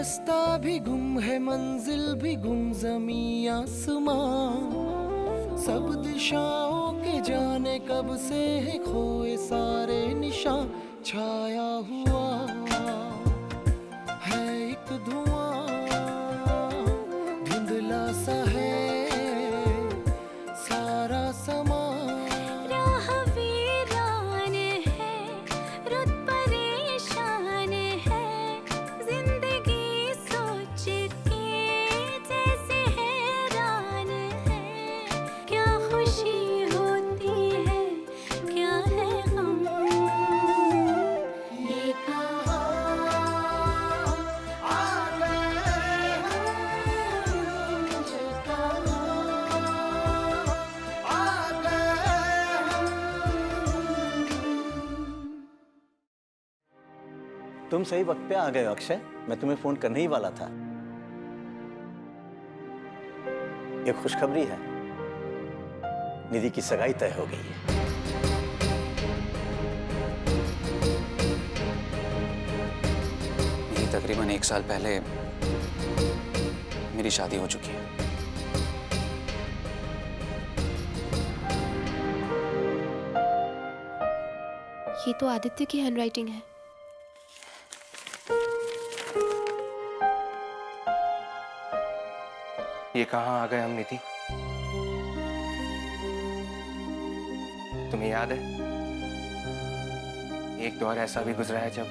रास्ता भी गुम है, मंजिल भी गुम, ज़मीं आसमां सब दिशाओं के जाने कब से है खोए सारे निशान। छाया हुआ है एक धुआं, धुंधला सा है सारा समा। राह वीरान है, रुत परेशान है, जिंदगी सोच के जैसे हैरान है। क्या खुशी होती है, क्या है गम, ये कहाँ आ गए हम, ये कहाँ आ गए हम। तुम सही वक्त पे आ गए हो अक्षय, मैं तुम्हें फोन करने ही वाला था। एक खुशखबरी है, निधि की सगाई तय हो गई है। यही तकरीबन 1 साल पहले मेरी शादी हो चुकी है। ये तो आदित्य की हैंडराइटिंग है। ये कहाँ आ गए हम निधि? तुम्हें याद है एक दौर ऐसा भी गुजरा है जब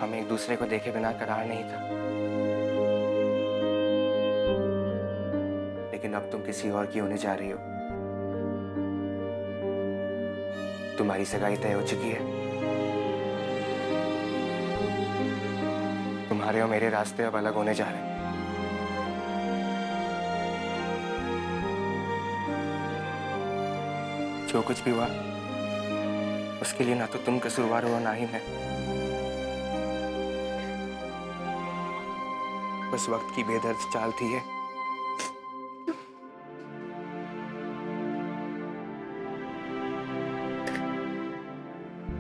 हम एक दूसरे को देखे बिना करार नहीं था, लेकिन अब तुम किसी और की होने जा रही हो। तुम्हारी सगाई तय हो चुकी है। तुम्हारे और मेरे रास्ते अब अलग होने जा रहे हैं। जो कुछ भी हुआ उसके लिए ना तो तुम कसूरवार हो ना ही मैं। बस वक्त की बेदर्द चाल थी है।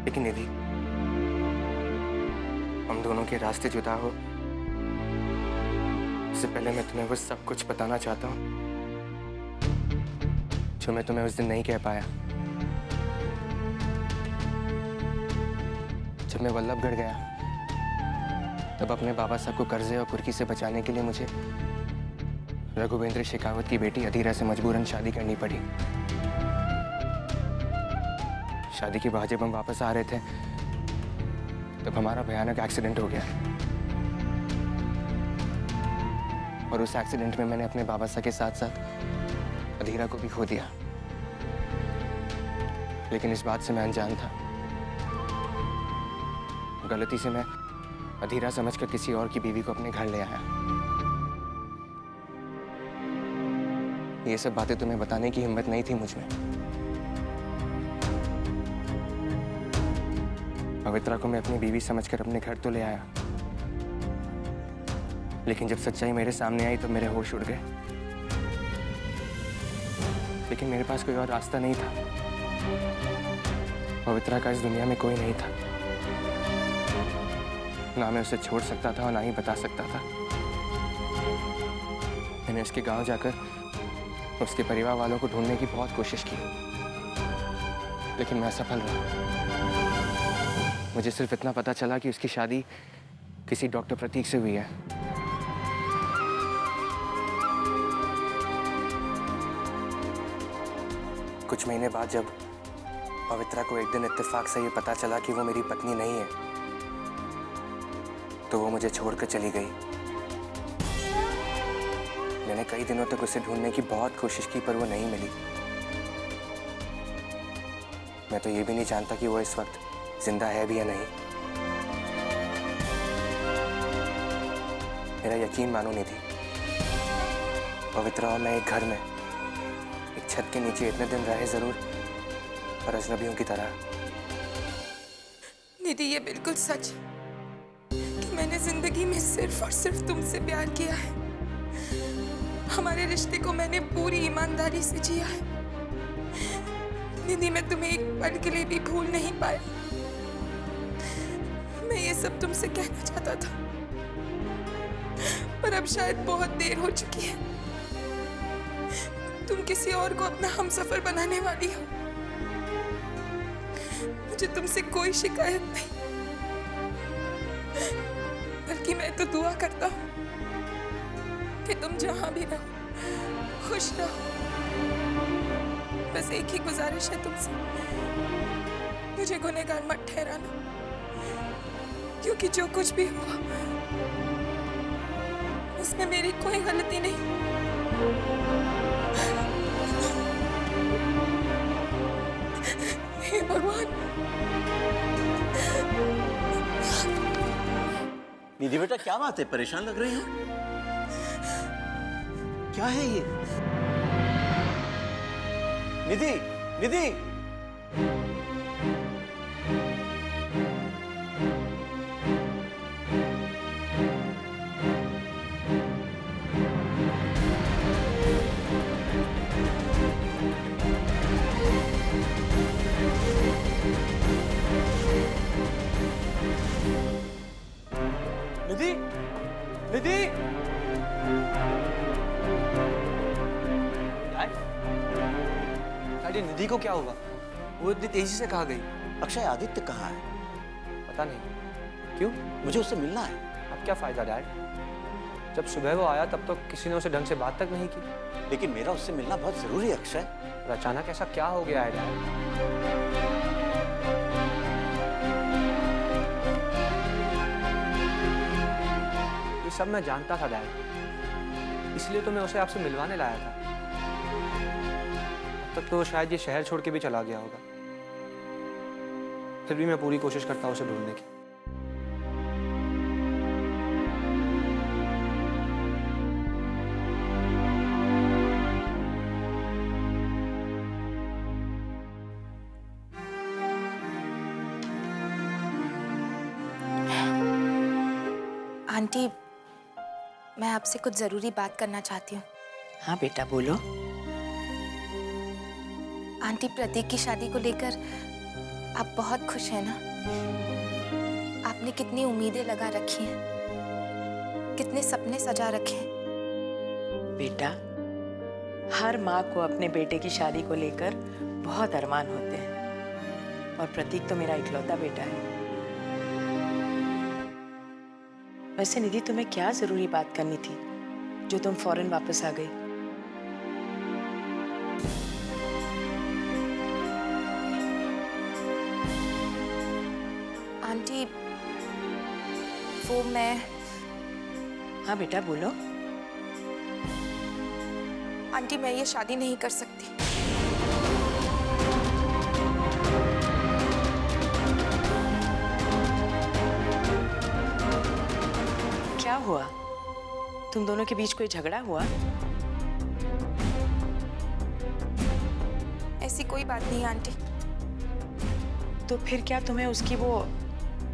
लेकिन निधि, हम दोनों के रास्ते जुदा हो इससे पहले मैं तुम्हें वो सब कुछ बताना चाहता हूँ जो मैं तुम्हें उस दिन नहीं कह पाया। जब मैं वल्लभगढ़ गया तब अपने बाबा साहब को कर्जे और कुर्की से बचाने के लिए मुझे रघुवेंद्र शेखावत की बेटी अधीरा से मजबूरन शादी करनी पड़ी। शादी के बाद जब हम वापस आ रहे थे तब हमारा भयानक एक्सीडेंट हो गया और उस एक्सीडेंट में मैंने अपने बाबा साहब के साथ साथ अधीरा को भी खो दिया। लेकिन इस बात से मैं अनजान था। गलती से मैं अधीरा समझकर किसी और की बीवी को अपने घर ले आया। ये सब बातें तुम्हें बताने की हिम्मत नहीं थी मुझ में। पवित्रा को मैं अपनी बीवी समझकर अपने घर तो ले आया, लेकिन जब सच्चाई मेरे सामने आई तो मेरे होश उड़ गए। लेकिन मेरे पास कोई और रास्ता नहीं था। पवित्रा का इस दुनिया में कोई नहीं था। ना मैं उसे छोड़ सकता था और ना ही बता सकता था। मैंने उसके गांव जाकर उसके परिवार वालों को ढूंढने की बहुत कोशिश की, लेकिन मैं असफल रहा। मुझे सिर्फ इतना पता चला कि उसकी शादी किसी डॉक्टर प्रतीक से हुई है। कुछ महीने बाद जब पवित्रा को एक दिन इत्तेफाक से ये पता चला कि वो मेरी पत्नी नहीं है, तो वो मुझे छोड़कर चली गई। मैंने कई दिनों तक उसे ढूंढने की बहुत कोशिश की, पर वो नहीं मिली। मैं तो ये भी नहीं जानता कि वो इस वक्त जिंदा है भी या नहीं। मेरा यकीन मानो नहीं थी। पवित्रा और मैं एक घर में, एक छत के नीचे इतने दिन रहे जरूर, पर अजनबियों की तरह। निधि, ये बिल्कुल सच कि मैंने जिंदगी में सिर्फ और सिर्फ तुमसे प्यार किया है। हमारे रिश्ते को मैंने पूरी ईमानदारी से जिया है। निधि, मैं तुम्हें एक पल के लिए भी भूल नहीं पाया। मैं ये सब तुमसे कहना चाहता था, पर अब शायद बहुत देर हो चुकी है। तुम किसी और को अपना हमसफर बनाने वाली हो। मुझे तुमसे कोई शिकायत नहीं, बल्कि मैं तो दुआ करता हूँ कि तुम जहां भी रहो खुश रहो। बस एक ही गुजारिश है तुमसे, मुझे गुनहगार मत ठहराना, क्योंकि जो कुछ भी हुआ उसमें मेरी कोई गलती नहीं। हे भगवान। निधि बेटा, क्या बात है? परेशान लग रही हो? क्या है ये? निधि, निधि! निधि, निधि! डैडी, निधि को क्या हुआ? वो इतनी तेजी से कहाँ गई? अक्षय, आदित्य कहाँ है? पता नहीं। क्यों? मुझे उससे मिलना है। अब क्या फायदा डैड? जब सुबह वो आया तब तो किसी ने उसे ढंग से बात तक नहीं की। लेकिन मेरा उससे मिलना बहुत जरूरी है अक्षय। और अचानक ऐसा क्या हो गया है डैड? ये सब मैं जानता था डैड, इसलिए तो मैं उसे आपसे मिलवाने लाया था। अब तक तो शायद ये शहर छोड़ के भी चला गया होगा। फिर भी मैं पूरी कोशिश करता हूँ उसे ढूंढने की। आंटी, मैं आपसे कुछ जरूरी बात करना चाहती हूँ। हाँ बेटा, बोलो। आंटी, प्रतीक की शादी को लेकर आप बहुत खुश हैं ना? आपने कितनी उम्मीदें लगा रखी हैं, कितने सपने सजा रखे हैं। बेटा, हर माँ को अपने बेटे की शादी को लेकर बहुत अरमान होते हैं, और प्रतीक तो मेरा इकलौता बेटा है। वैसे निधि, तुम्हें क्या जरूरी बात करनी थी जो तुम फौरन वापस आ गई? आंटी, वो मैं... हाँ बेटा, बोलो। आंटी, मैं ये शादी नहीं कर सकती। क्या हुआ? तुम दोनों के बीच कोई झगड़ा हुआ? ऐसी कोई बात नहीं आंटी। तो फिर क्या तुम्हें उसकी वो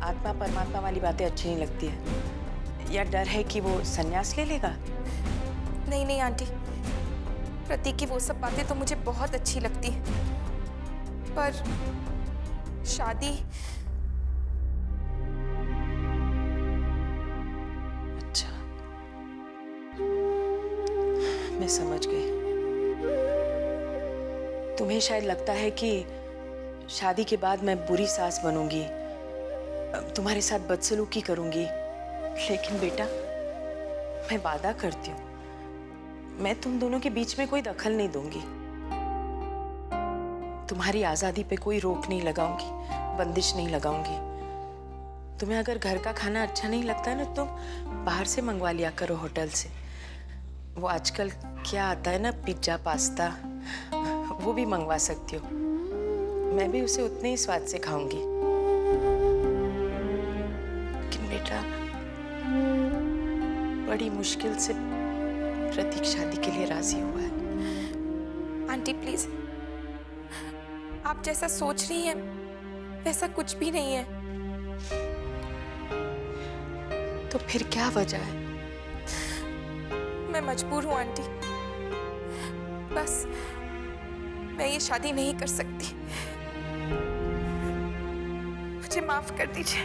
आत्मा परमात्मा वाली बातें अच्छी नहीं लगती है, या डर है कि वो संन्यास ले लेगा? नहीं नहीं आंटी, प्रतीक की वो सब बातें तो मुझे बहुत अच्छी लगती है, पर शादी... अच्छा, मैं समझ गई। तुम्हें शायद लगता है कि शादी के बाद मैं बुरी सास बनूंगी, तुम्हारे साथ बदसलूकी करूंगी, लेकिन बेटा, मैं वादा करती हूँ, मैं तुम दोनों के बीच में कोई दखल नहीं दूंगी। तुम्हारी आजादी पे कोई रोक नहीं लगाऊंगी, बंदिश नहीं लगाऊंगी। तुम्हें अगर घर का खाना अच्छा नहीं लगता है ना, तुम बाहर से मंगवा लिया करो, होटल से। वो आजकल क्या आता है ना, पिज्जा, पास्ता, वो भी मंगवा सकती हो। मैं भी उसे उतने ही स्वाद से खाऊंगी। लेकिन बेटा, बड़ी मुश्किल से प्रतीक शादी के लिए राजी हुआ है। आंटी प्लीज, आप जैसा सोच रही हैं वैसा कुछ भी नहीं है। तो फिर क्या वजह है? मैं मजबूर हूँ आंटी, बस मैं ये शादी नहीं कर सकती। मुझे माफ कर दीजिए।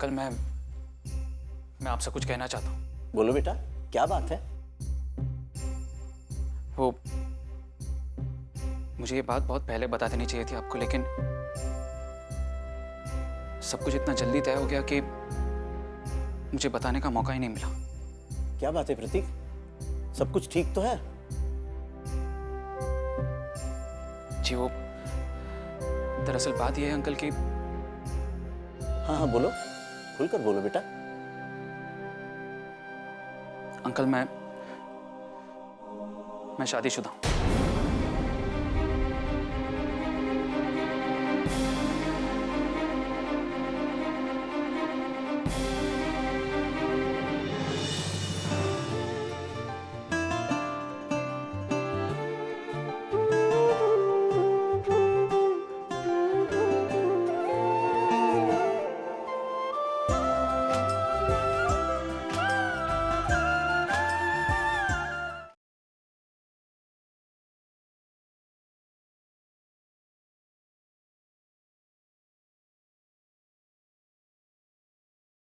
अंकल, मैं आपसे कुछ कहना चाहता हूँ। बोलो बेटा, क्या बात है? वो मुझे ये बात बहुत पहले बता देनी चाहिए थी आपको, लेकिन सब कुछ इतना जल्दी तय हो गया कि मुझे बताने का मौका ही नहीं मिला। क्या बात है प्रतीक? सब कुछ ठीक तो है? जी वो दरअसल बात यह है अंकल कि हाँ हाँ बोलो, खुलकर बोलो बेटा। अंकल, मैं शादीशुदा हूँ।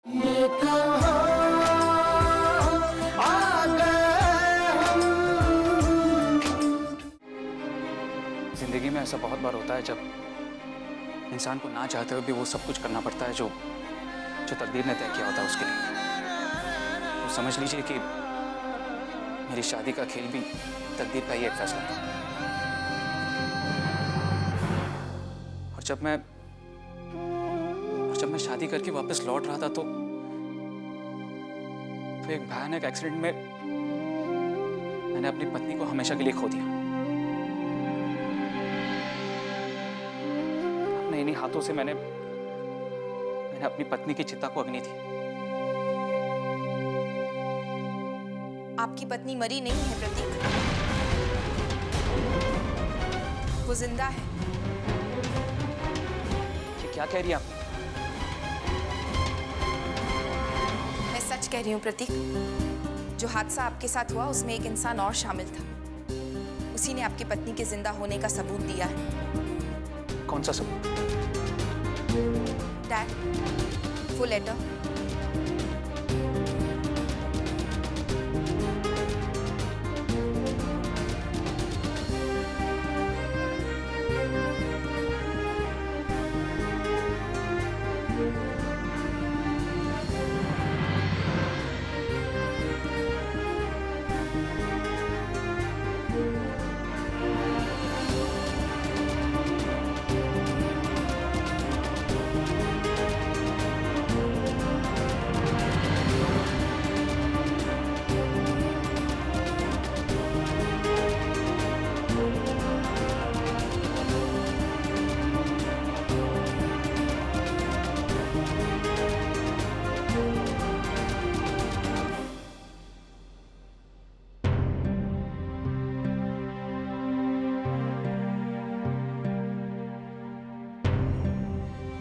ये कहाँ आ गए हम। जिंदगी में ऐसा बहुत बार होता है जब इंसान को ना चाहते हुए भी वो सब कुछ करना पड़ता है जो तकदीर ने तय किया होता है उसके लिए। तो समझ लीजिए कि मेरी शादी का खेल भी तकदीर का ही एक फैसला था। और जब मैं शादी करके वापस लौट रहा था तो एक भयानक एक्सीडेंट में मैंने अपनी पत्नी को हमेशा के लिए खो दिया। अपने इन्हीं हाथों से मैंने अपनी पत्नी की चिता को अग्नि दी। आपकी पत्नी मरी नहीं है प्रतीक, वो जिंदा है। ये क्या कह रही है आप? मैं सच कह रही हूँ प्रतीक, जो हादसा आपके साथ हुआ उसमें एक इंसान और शामिल था। उसी ने आपकी पत्नी के जिंदा होने का सबूत दिया है। कौन सा सबूत? डैड, वो लेटर।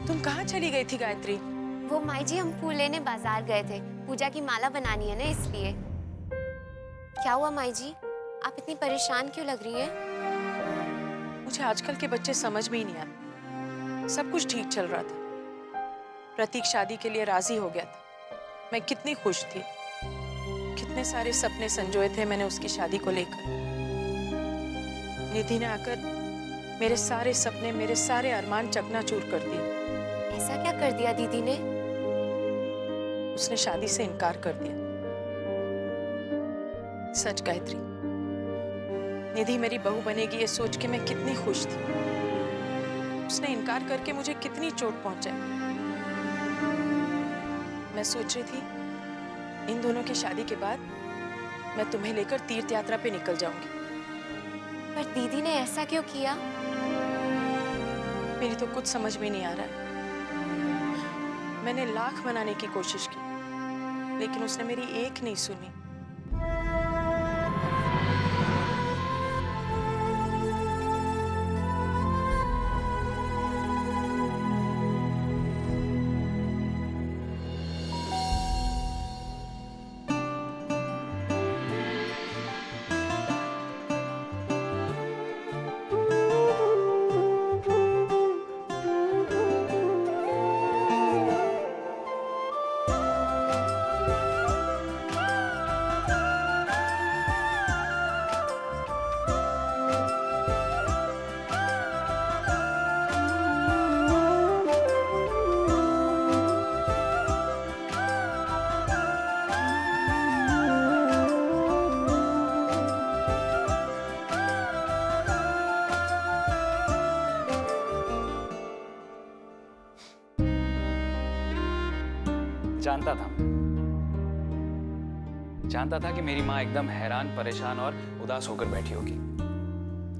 तुम कहाँ चली गई थी गायत्री? वो माई जी, हम फूल लेने बाजार गए थे। पूजा की माला बनानी है ना, इसलिए। क्या हुआ माई जी, आप इतनी परेशान क्यों लग रही हैं? मुझे आजकल के बच्चे समझ में ही नहीं आते। सब कुछ ठीक चल रहा था, प्रतीक शादी के लिए राजी हो गया था। मैं कितनी खुश थी, कितने सारे सपने संजोए थे मैंने उसकी शादी को लेकर। निधि ने आकर मेरे सारे सपने, मेरे सारे अरमान चकनाचूर कर दिए। ऐसा क्या कर दिया दीदी ने? उसने शादी से इनकार कर दिया। सच गायत्री, निधि मेरी बहू बनेगी ये सोच के मैं कितनी खुश थी। उसने इनकार करके मुझे कितनी चोट पहुंचाई। मैं सोच रही थी इन दोनों की शादी के बाद मैं तुम्हें लेकर तीर्थ यात्रा पे निकल जाऊंगी। पर दीदी ने ऐसा क्यों किया? मेरी तो कुछ समझ में नहीं आ रहा है। मैंने लाख मनाने की कोशिश की, लेकिन उसने मेरी एक नहीं सुनी। जानता था कि मेरी माँ एकदम हैरान, परेशान और उदास होकर बैठी होगी।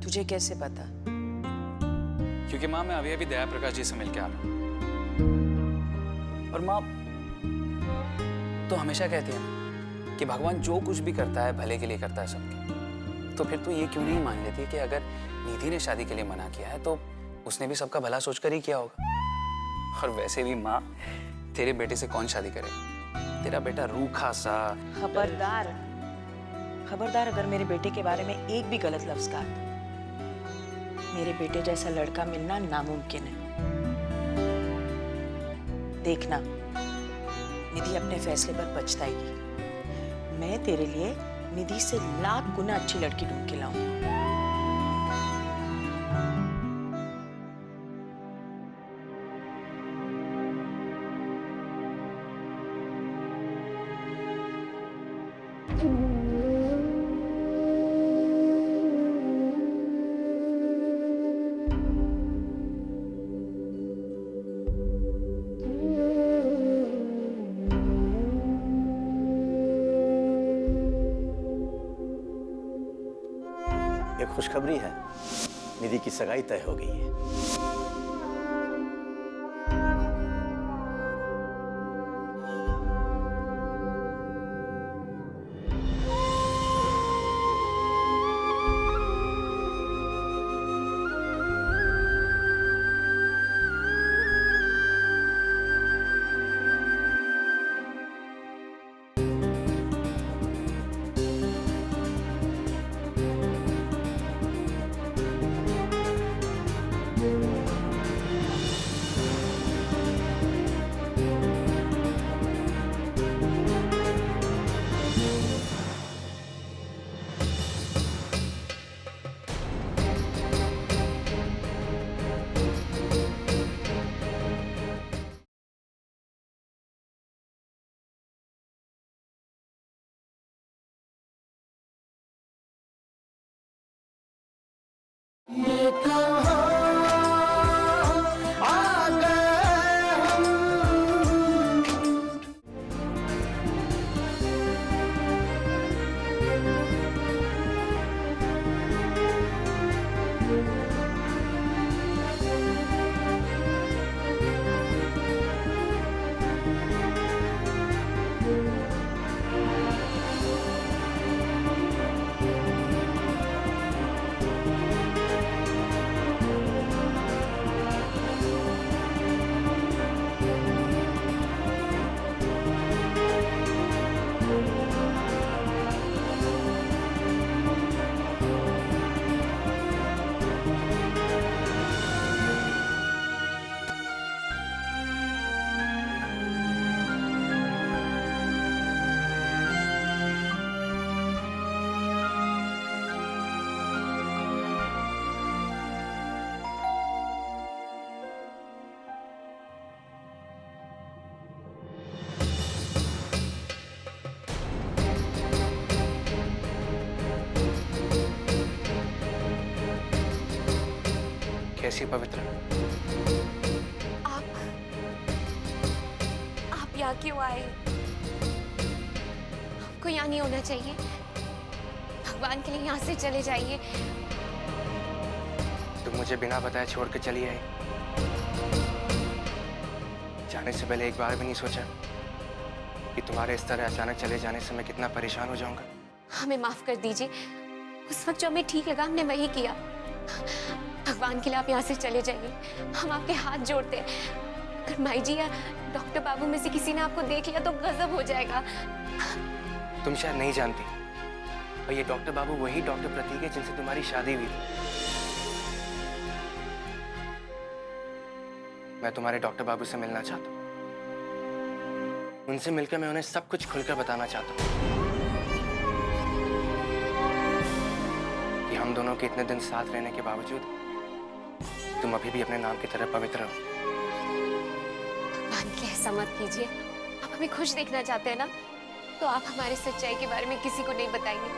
तुझे कैसे पता? क्योंकि माँ, मैं अभी अभी दया प्रकाश जी से मिलके आ रहा हूँ। और माँ तो हमेशा कहती है ना कि भगवान जो कुछ भी करता है भले के लिए करता है सबके। तो फिर तू ये क्यों नहीं मान लेती कि अगर निधि ने शादी के लिए मना किया है तो उसने भी सबका भला सोचकर ही किया होगा। और वैसे भी माँ, तेरे बेटे से कौन शादी करेगा? तेरा बेटा रूखा सा। खबरदार, खबरदार अगर मेरे बेटे के बारे में एक भी गलत लफ्ज कहा। मेरे बेटे जैसा लड़का मिलना नामुमकिन है। देखना, निधि अपने फैसले पर पछताएगी। मैं तेरे लिए निधि से लाख गुना अच्छी लड़की ढूंढ के लाऊंगी। एक खुशखबरी है, निधि की सगाई तय हो गई है। ये कहाँ आ गए हम। कैसी पवित्र? आप यहाँ क्यों आए? आपको यहाँ नहीं होना चाहिए। भगवान के लिए यहाँ से चले जाइए। तुम मुझे बिना बताए छोड़ के चली आई। जाने से पहले एक बार भी नहीं सोचा कि तुम्हारे इस तरह अचानक चले जाने से मैं कितना परेशान हो जाऊंगा। हमें माफ कर दीजिए। उस वक्त जो हमें ठीक लगा हमने वही किया। भगवान के लिए आप यहाँ से चले जाइए। हम आपके हाथ जोड़ते हैं। अगर माई जी या डॉक्टर बाबू में से किसी ने आपको देख लिया तो गजब हो जाएगा। तुम शायद नहीं जानती, और ये डॉक्टर बाबू वही डॉक्टर प्रतीक है जिनसे तुम्हारी शादी हुई थी। मैं तुम्हारे डॉक्टर बाबू से मिलना चाहता हूँ। उनसे मिलकर मैं उन्हें सब कुछ खुलकर बताना चाहता हूँ कि हम दोनों के इतने दिन साथ रहने के बावजूद तुम अभी भी अपने नाम की तरह पवित्र हो। भगवान के ऐसा मत कीजिए। आप हमें खुश देखना चाहते हैं ना, तो आप हमारी सच्चाई के बारे में किसी को नहीं बताएंगे।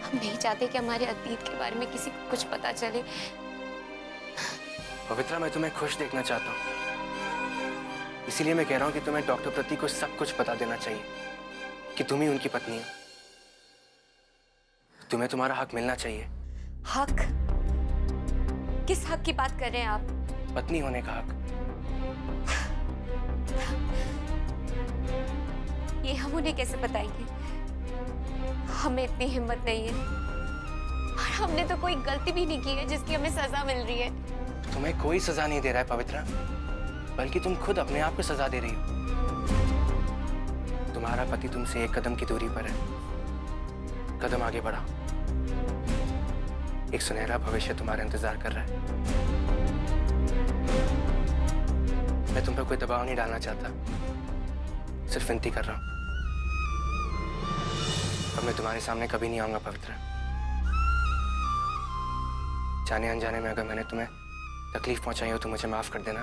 हम नहीं चाहते कि हमारे अतीत के बारे में किसी को कुछ पता चले। पवित्रा, मैं तुम्हें खुश देखना चाहता हूँ, इसीलिए मैं कह रहा हूँ कि तुम्हें डॉक्टर प्रति को सब कुछ बता देना चाहिए कि तुम ही उनकी पत्नी हो। तुम्हें तुम्हारा हक मिलना चाहिए। हक? किस हक की बात कर रहे हैं आप? पत्नी होने का हक। ये हम उन्हें कैसे बताएंगे? हमें इतनी हिम्मत नहीं है, और हमने तो कोई गलती भी नहीं की है जिसकी हमें सजा मिल रही है। तुम्हें कोई सजा नहीं दे रहा है पवित्रा, बल्कि तुम खुद अपने आप को सजा दे रही हो। तुम्हारा पति तुमसे एक कदम की दूरी पर है। कदम आगे बढ़ा, एक सुनहरा भविष्य तुम्हारा इंतजार कर रहा है। मैं तुम पर कोई दबाव नहीं डालना चाहता, सिर्फ विनती कर रहा हूं। अब मैं तुम्हारे सामने कभी नहीं आऊंगा पवित्रा। जाने अनजाने में अगर मैंने तुम्हें तकलीफ पहुंचाई हो तो मुझे माफ कर देना।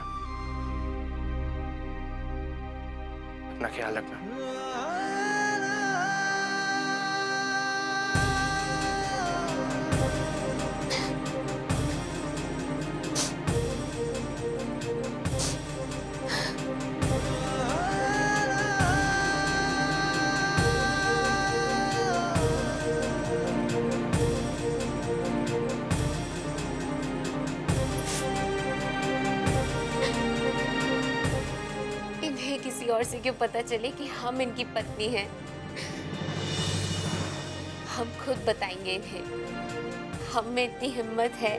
अपना ख्याल रखना। किसी और से क्यों पता चले कि हम इनकी पत्नी हैं? हम खुद बताएंगे इन्हें। हम में इतनी हिम्मत है।